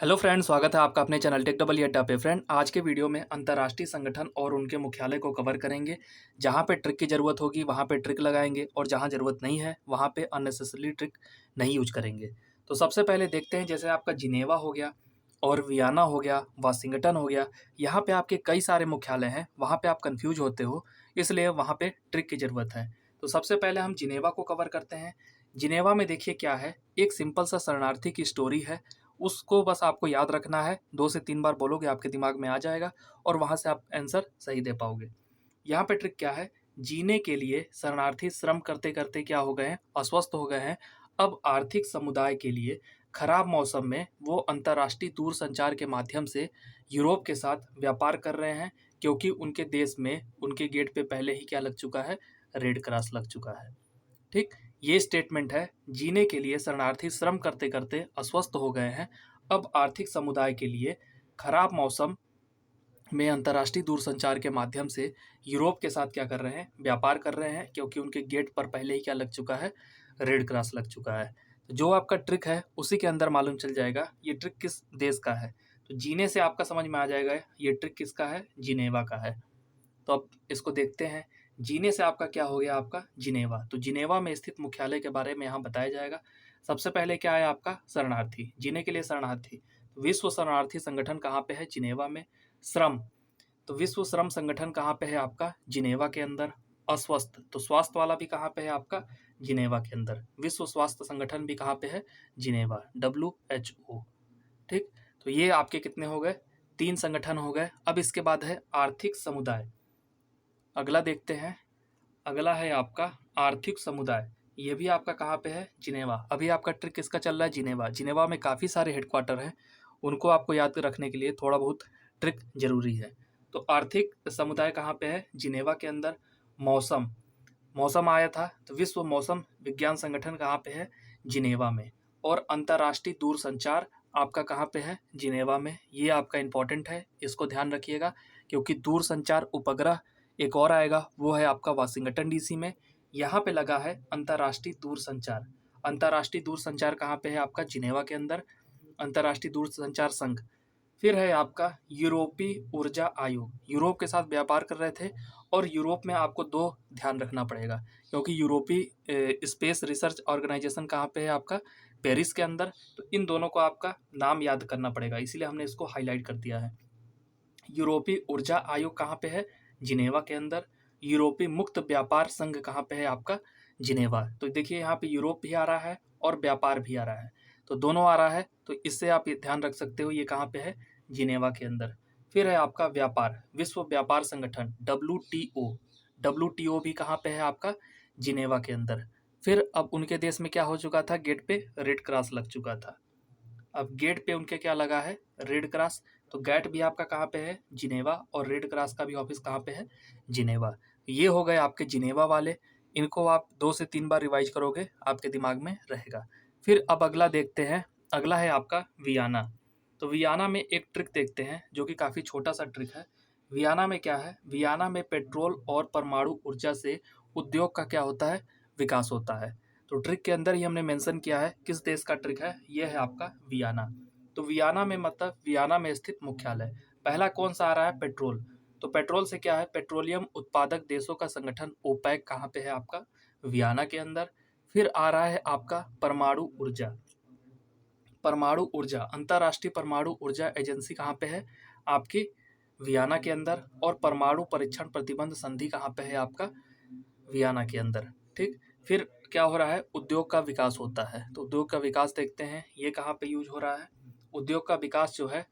Hello friend, स्वागत है आपका अपने चैनल टेक डबल अड्डा पे। फ्रेंड, आज के वीडियो में अंतर्राष्ट्रीय संगठन और उनके मुख्यालय को कवर करेंगे। जहां पे ट्रिक की ज़रूरत होगी वहां पे ट्रिक लगाएंगे और जहां ज़रूरत नहीं है वहां पे अननेसेसरी ट्रिक नहीं यूज करेंगे। तो सबसे पहले देखते हैं, जैसे आपका जिनेवा हो गया और वियना हो गया, वाशिंगटन हो गया। यहाँ पे आपके कई सारे मुख्यालय हैं, वहाँ पे आप कन्फ्यूज होते हो, इसलिए वहाँ पे ट्रिक की ज़रूरत है। तो सबसे पहले हम जिनेवा को कवर करते हैं। जिनेवा में देखिए क्या है, एक सिंपल सा शरणार्थी की स्टोरी है। उसको बस आपको याद रखना है, 2 से 3 बार बोलोगे आपके दिमाग में आ जाएगा और वहाँ से आप आंसर सही दे पाओगे। यहाँ पे ट्रिक क्या है, जीने के लिए शरणार्थी श्रम करते-करते क्या हो गए हैं, अस्वस्थ हो गए हैं। अब आर्थिक समुदाय के लिए खराब मौसम में वो अंतर्राष्ट्रीय दूरसंचार के माध्यम से यूरोप के साथ व्यापार कर रहे हैं, क्योंकि उनके देश में उनके गेट पे पहले ही क्या लग चुका है, रेड क्रॉस लग चुका है। ठीक, ये स्टेटमेंट है, जीने के लिए शरणार्थी श्रम करते करते अस्वस्थ हो गए हैं। अब आर्थिक समुदाय के लिए खराब मौसम में अंतर्राष्ट्रीय दूरसंचार के माध्यम से यूरोप के साथ क्या कर रहे हैं, व्यापार कर रहे हैं, क्योंकि उनके गेट पर पहले ही क्या लग चुका है, रेड क्रॉस लग चुका है। तो जो आपका ट्रिक है उसी के अंदर मालूम चल जाएगा ये ट्रिक किस देश का है। तो जीने से आपका समझ में आ जाएगा ये ट्रिक किसका है, जिनेवा का है। तो अब इसको देखते हैं। जीने से आपका क्या हो गया, आपका जिनेवा। तो जिनेवा में स्थित मुख्यालय के बारे में यहाँ बताया जाएगा। सबसे पहले क्या है आपका, शरणार्थी, जीने के लिए शरणार्थी। तो विश्व शरणार्थी संगठन कहाँ पे है, जिनेवा में। श्रम, तो विश्व श्रम संगठन कहाँ पे है आपका, जिनेवा के अंदर। अस्वस्थ, तो स्वास्थ्य वाला भी कहाँ पे है आपका, जिनेवा के अंदर। विश्व स्वास्थ्य संगठन भी कहाँ पे है, जिनेवा, WHO। ठीक, तो ये आपके कितने हो गए, 3 संगठन हो गए। अब इसके बाद है आर्थिक समुदाय। अगला देखते हैं, अगला है आपका आर्थिक समुदाय। ये भी आपका कहाँ पे है, जिनेवा। अभी आपका ट्रिक किसका चल रहा है, जिनेवा। जिनेवा में काफ़ी सारे हेडक्वार्टर हैं, उनको आपको याद रखने के लिए थोड़ा बहुत ट्रिक जरूरी है। तो आर्थिक समुदाय कहाँ पे है, जिनेवा के अंदर। मौसम, मौसम आया था तो विश्व मौसम विज्ञान संगठन कहाँ पे है, जिनेवा में। और अंतर्राष्ट्रीय दूरसंचार आपका कहाँ पे है, जिनेवा में। ये आपका इंपॉर्टेंट है, इसको ध्यान रखिएगा, क्योंकि दूरसंचार उपग्रह एक और आएगा, वो है आपका वाशिंगटन डीसी में। यहाँ पे लगा है अंतर्राष्ट्रीय दूरसंचार। अंतर्राष्ट्रीय दूरसंचार कहाँ पे है आपका, जिनेवा के अंदर, अंतर्राष्ट्रीय दूरसंचार संघ। फिर है आपका यूरोपीय ऊर्जा आयोग, यूरोप के साथ व्यापार कर रहे थे। और यूरोप में आपको 2 ध्यान रखना पड़ेगा, क्योंकि यूरोपीय स्पेस रिसर्च ऑर्गेनाइजेशन कहाँ पे है आपका, पेरिस के अंदर। तो इन दोनों को आपका नाम याद करना पड़ेगा, इसीलिए हमने इसको हाईलाइट कर दिया है। यूरोपीय ऊर्जा आयोग कहाँ पे है, जिनेवा के अंदर। यूरोपीय मुक्त व्यापार संघ कहाँ पे है आपका, जिनेवा। तो देखिए यहाँ पे यूरोप भी आ रहा है और व्यापार भी आ रहा है, तो दोनों आ रहा है, तो इससे आप ये ध्यान रख सकते हो, ये कहाँ पे है, जिनेवा के अंदर। फिर है आपका व्यापार, विश्व व्यापार संगठन, WTO भी कहाँ पे है आपका, जिनेवा के अंदर। फिर अब उनके देश में क्या हो चुका था, गेट पे रेड क्रॉस लग चुका था। अब गेट पे उनके क्या लगा है, रेड क्रॉस। तो गेट भी आपका कहाँ पे है, जिनेवा, और रेड क्रॉस का भी ऑफिस कहाँ पे है, जिनेवा। ये हो गए आपके जिनेवा वाले। इनको आप 2 से 3 बार रिवाइज करोगे, आपके दिमाग में रहेगा। फिर अब अगला देखते हैं, अगला है आपका वियना। तो वियना में एक ट्रिक देखते हैं, जो कि काफ़ी छोटा सा ट्रिक है। वियना में क्या है, वियना में पेट्रोल और परमाणु ऊर्जा से उद्योग का क्या होता है, विकास होता है। तो ट्रिक के अंदर ही हमने मेंशन किया है किस देश का ट्रिक है, ये है आपका वियना। तो वियना में मतलब वियना में स्थित मुख्यालय। पहला कौन सा आ रहा है, पेट्रोल। तो पेट्रोल से क्या है, पेट्रोलियम उत्पादक देशों का संगठन ओपेक कहाँ पे है आपका, वियना के अंदर। फिर आ रहा है आपका परमाणु ऊर्जा। परमाणु ऊर्जा, अंतर्राष्ट्रीय परमाणु ऊर्जा एजेंसी कहाँ पे है आपकी, वियना के अंदर। और परमाणु परीक्षण प्रतिबंध संधि कहाँ पे है आपका, वियना के अंदर। ठीक, फिर क्या हो रहा है, उद्योग का विकास होता है। तो उद्योग का विकास देखते हैं, ये कहाँ पे यूज हो रहा है, उद्योग का विकास जो है,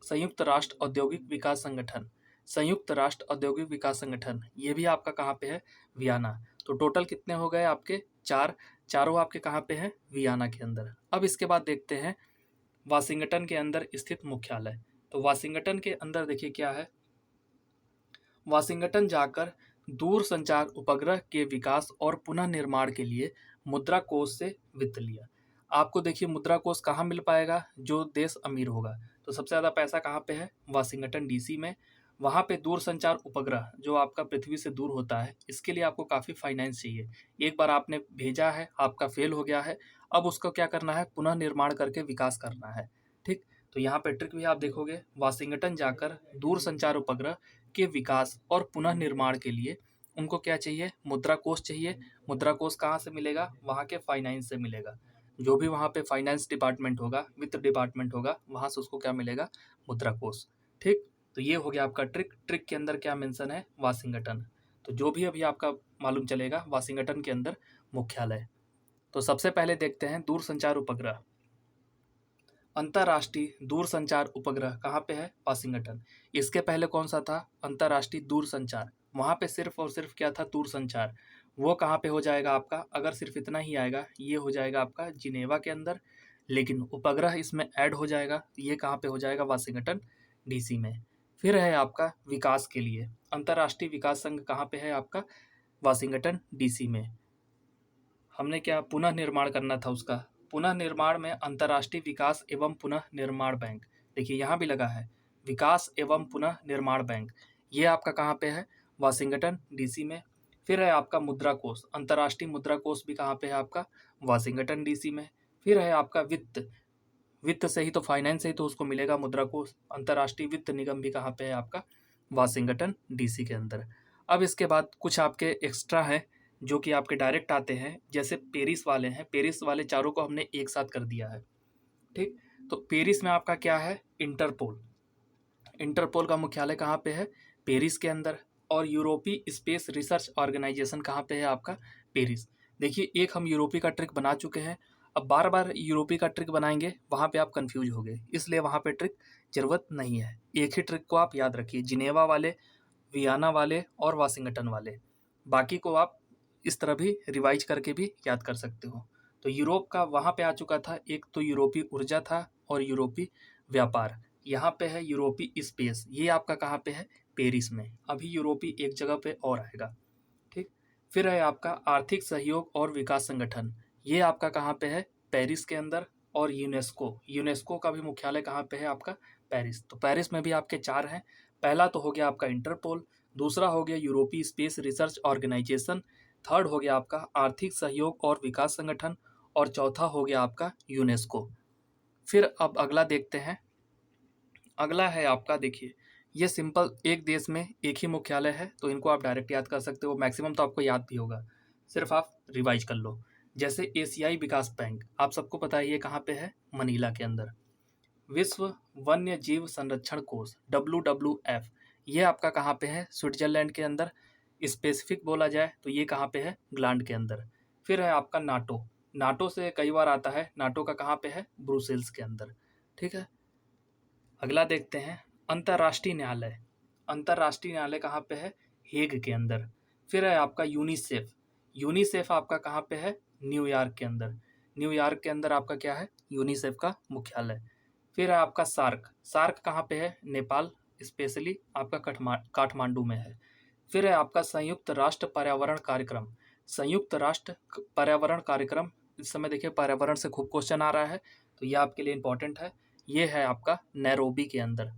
संयुक्त राष्ट्र औद्योगिक विकास संगठन, संयुक्त राष्ट्र औद्योगिक विकास संगठन, ये भी आपका कहाँ पे है, वियना। तो टोटल कितने हो गए आपके, 4। चारों आपके कहाँ पे हैं, वियना के अंदर। अब इसके बाद देखते हैं वाशिंगटन के अंदर स्थित मुख्यालय। तो वाशिंगटन के अंदर देखिए क्या है, वाशिंगटन जाकर दूरसंचार उपग्रह के विकास और पुनः निर्माण के लिए मुद्रा कोष से वित्त लिया। आपको देखिए मुद्रा कोष कहाँ मिल पाएगा, जो देश अमीर होगा। तो सबसे ज़्यादा पैसा कहाँ पे है, वाशिंगटन डीसी में। वहाँ पे दूरसंचार उपग्रह जो आपका पृथ्वी से दूर होता है, इसके लिए आपको काफ़ी फाइनेंस चाहिए। एक बार आपने भेजा है, आपका फेल हो गया है, अब उसको क्या करना है, पुनः निर्माण करके विकास करना है। ठीक, तो यहाँ पे ट्रिक भी आप देखोगे, वाशिंगटन जाकर दूरसंचार उपग्रह के विकास और पुनः निर्माण के लिए उनको क्या चाहिए, मुद्रा कोष चाहिए। मुद्रा कोष कहाँ से मिलेगा, वहाँ के फाइनेंस से मिलेगा। जो भी वहाँ पे फाइनेंस डिपार्टमेंट होगा, वित्त डिपार्टमेंट होगा, वहाँ से उसको क्या मिलेगा, मुद्रा कोष। ठीक, तो ये हो गया आपका ट्रिक। ट्रिक के अंदर क्या मेंशन है, वाशिंगटन। तो जो भी अभी आपका मालूम चलेगा, वाशिंगटन के अंदर मुख्यालय। तो सबसे पहले देखते हैं दूरसंचार उपग्रह। अंतर्राष्ट्रीय दूरसंचार उपग्रह कहाँ पे है, वाशिंगटन। इसके पहले कौन सा था, अंतर्राष्ट्रीय दूरसंचार, वहाँ पे सिर्फ और सिर्फ क्या था, दूरसंचार। वो कहाँ पे हो जाएगा आपका, अगर सिर्फ इतना ही आएगा, ये हो जाएगा आपका जिनेवा के अंदर। लेकिन उपग्रह इसमें ऐड हो जाएगा, ये कहाँ पे हो जाएगा, वाशिंगटन डीसी में। फिर है आपका विकास के लिए, अंतर्राष्ट्रीय विकास संघ कहाँ पे है आपका, वाशिंगटन डीसी में। हमने क्या पुनः निर्माण करना था उसका, पुनः निर्माण में अंतर्राष्ट्रीय विकास एवं पुनः निर्माण बैंक। देखिए यहाँ भी लगा है विकास एवं पुनः निर्माण बैंक, ये आपका कहाँ पे है, वाशिंगटन डीसी में। फिर है आपका मुद्रा कोष, अंतर्राष्ट्रीय मुद्रा कोष भी कहाँ पे है आपका, वाशिंगटन डीसी में। फिर है आपका वित्त, वित्त से ही तो, फाइनेंस से ही तो उसको मिलेगा मुद्रा कोष। अंतर्राष्ट्रीय वित्त निगम भी कहाँ पे है आपका, वाशिंगटन डीसी के अंदर। अब इसके बाद कुछ आपके एक्स्ट्रा हैं जो कि आपके डायरेक्ट आते हैं, जैसे पेरिस वाले हैं। पेरिस वाले चारों को हमने एक साथ कर दिया है। ठीक, तो पेरिस में आपका क्या है, इंटरपोल। इंटरपोल का मुख्यालय कहाँ पे है, पेरिस के अंदर। और यूरोपीय स्पेस रिसर्च ऑर्गेनाइजेशन कहाँ पे है आपका, पेरिस। देखिए एक हम यूरोपीय का ट्रिक बना चुके हैं, अब बार बार यूरोपीय का ट्रिक बनाएंगे वहाँ पे आप कंफ्यूज हो गए, इसलिए वहाँ पे ट्रिक जरूरत नहीं है। एक ही ट्रिक को आप याद रखिए, जिनेवा वाले, वियना वाले और वाशिंगटन वाले। बाकी को आप इस तरह भी रिवाइज करके भी याद कर सकते हो। तो यूरोप का वहाँ पे आ चुका था, एक तो यूरोपीय ऊर्जा था और यूरोपीय व्यापार। यहाँ पे है यूरोपीय स्पेस, ये आपका कहाँ पे है, पेरिस में। अभी यूरोपीय एक जगह पे और आएगा। ठीक, फिर है आपका आर्थिक सहयोग और विकास संगठन, ये आपका कहाँ पे है, पेरिस के अंदर। और यूनेस्को, यूनेस्को का भी मुख्यालय कहाँ पे है आपका, पेरिस। तो पेरिस में भी आपके चार हैं। पहला तो हो गया आपका इंटरपोल, दूसरा हो गया यूरोपीय स्पेस रिसर्च ऑर्गेनाइजेशन, थर्ड हो गया आपका आर्थिक सहयोग और विकास संगठन, और चौथा हो गया आपका यूनेस्को। फिर अब अगला देखते हैं। अगला है आपका, देखिए ये सिंपल, एक देश में एक ही मुख्यालय है, तो इनको आप डायरेक्ट याद कर सकते हो, मैक्सिमम तो आपको याद भी होगा, सिर्फ आप रिवाइज कर लो। जैसे एशियाई विकास बैंक, आप सबको पता है ये कहाँ पे है, मनीला के अंदर। विश्व वन्य जीव संरक्षण कोष, WWF, ये आपका कहाँ पे है, स्विट्जरलैंड के अंदर। स्पेसिफिक बोला जाए तो ये कहाँ पे है, ग्लांड के अंदर। फिर है आपका नाटो, नाटो से कई बार आता है, नाटो का कहाँ पे है, ब्रुसेल्स के अंदर। ठीक है, अगला देखते हैं, अंतर्राष्ट्रीय न्यायालय। अंतर्राष्ट्रीय न्यायालय कहाँ पे है, हेग के अंदर। फिर है आपका यूनिसेफ, यूनिसेफ आपका कहाँ पे है, न्यूयॉर्क के अंदर। न्यूयॉर्क के अंदर आपका क्या है, यूनिसेफ का मुख्यालय। फिर है आपका सार्क, सार्क कहाँ पे है, नेपाल, स्पेशली आपका काठमांडू में है। फिर है आपका संयुक्त राष्ट्र पर्यावरण कार्यक्रम, संयुक्त राष्ट्र पर्यावरण कार्यक्रम। इस समय देखिए पर्यावरण से खूब क्वेश्चन आ रहा है, तो ये आपके लिए इंपॉर्टेंट है। ये है आपका नैरोबी के अंदर।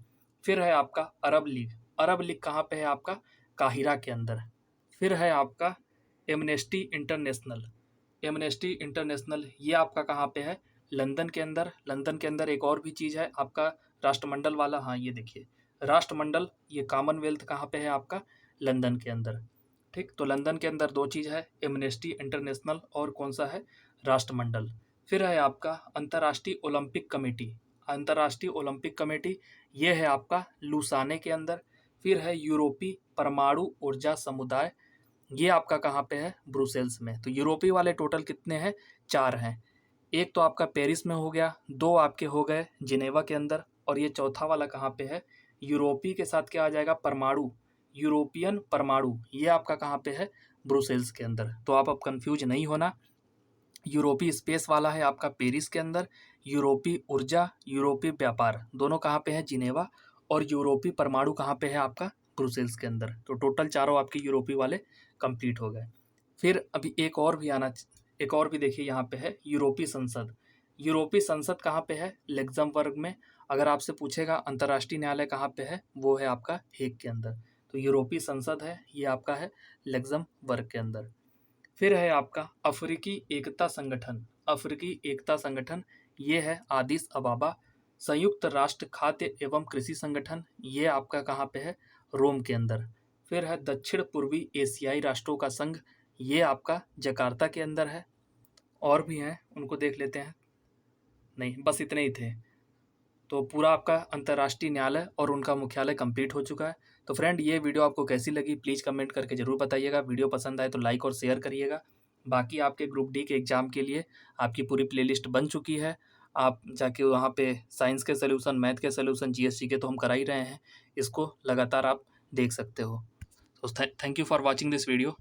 फिर है आपका अरब लीग, अरब लीग कहाँ पे है आपका, काहिरा के अंदर। फिर है आपका एमनेस्टी इंटरनेशनल, एमनेस्टी इंटरनेशनल, ये आपका कहाँ पे है, लंदन के अंदर। लंदन के अंदर एक और भी चीज़ है आपका, राष्ट्रमंडल वाला, हाँ ये देखिए राष्ट्रमंडल, ये कॉमनवेल्थ कहाँ पे है आपका, लंदन के अंदर। ठीक, तो लंदन के अंदर दो चीज़ है, एमनेस्टी इंटरनेशनल और कौन सा है, राष्ट्रमंडल। फिर है आपका अंतर्राष्ट्रीय ओलंपिक कमेटी, अंतर्राष्ट्रीय ओलंपिक कमेटी, ये है आपका लुसाने के अंदर। फिर है यूरोपीय परमाणु ऊर्जा समुदाय, ये आपका कहाँ पे है, ब्रुसेल्स में। तो यूरोपीय वाले टोटल कितने हैं, चार हैं। एक तो आपका पेरिस में हो गया, दो आपके हो गए जिनेवा के अंदर, और ये चौथा वाला कहाँ पे है, यूरोपीय के साथ क्या आ जाएगा, परमाणु, यूरोपियन परमाणु, ये आपका कहाँ पे है, ब्रुसेल्स के अंदर। तो आप अब कंफ्यूज नहीं होना, यूरोपीय स्पेस वाला है आपका पेरिस के अंदर, यूरोपीय ऊर्जा, यूरोपीय व्यापार, दोनों कहाँ पे है, जिनेवा, और यूरोपीय परमाणु कहाँ पे है आपका, ब्रुसेल्स के अंदर। तो टोटल चारों आपके यूरोपीय वाले कंप्लीट हो गए। फिर अभी एक और भी आना, एक और भी देखिए यहाँ पे है, यूरोपीय संसद। यूरोपीय संसद कहाँ पे है, लग्जमबर्ग में। अगर आपसे पूछेगा अंतर्राष्ट्रीय न्यायालय कहाँ पे है, वो है आपका हेग के अंदर। तो यूरोपीय संसद है, ये आपका है लग्जमबर्ग के अंदर। फिर है आपका अफ्रीकी एकता संगठन, अफ्रीकी एकता संगठन, ये है आदिस अबाबा, संयुक्त राष्ट्र खाद्य एवं कृषि संगठन, ये आपका कहाँ पे है, रोम के अंदर। फिर है दक्षिण पूर्वी एशियाई राष्ट्रों का संघ, ये आपका जकार्ता के अंदर है। और भी हैं, उनको देख लेते हैं। नहीं, बस इतने ही थे। तो पूरा आपका अंतर्राष्ट्रीय न्यायालय और उनका मुख्यालय कंप्लीट हो चुका है। तो फ्रेंड, ये वीडियो आपको कैसी लगी प्लीज़ कमेंट करके ज़रूर बताइएगा। वीडियो पसंद आए तो लाइक और शेयर करिएगा। बाकी आपके ग्रुप डी के एग्ज़ाम के लिए आपकी पूरी प्लेलिस्ट बन चुकी है। आप जाके वहाँ पे साइंस के सॉल्यूशन, मैथ के सॉल्यूशन, जीएस के तो हम करा ही रहे हैं। इसको लगातार आप देख सकते हो। तो thank you for watching this video.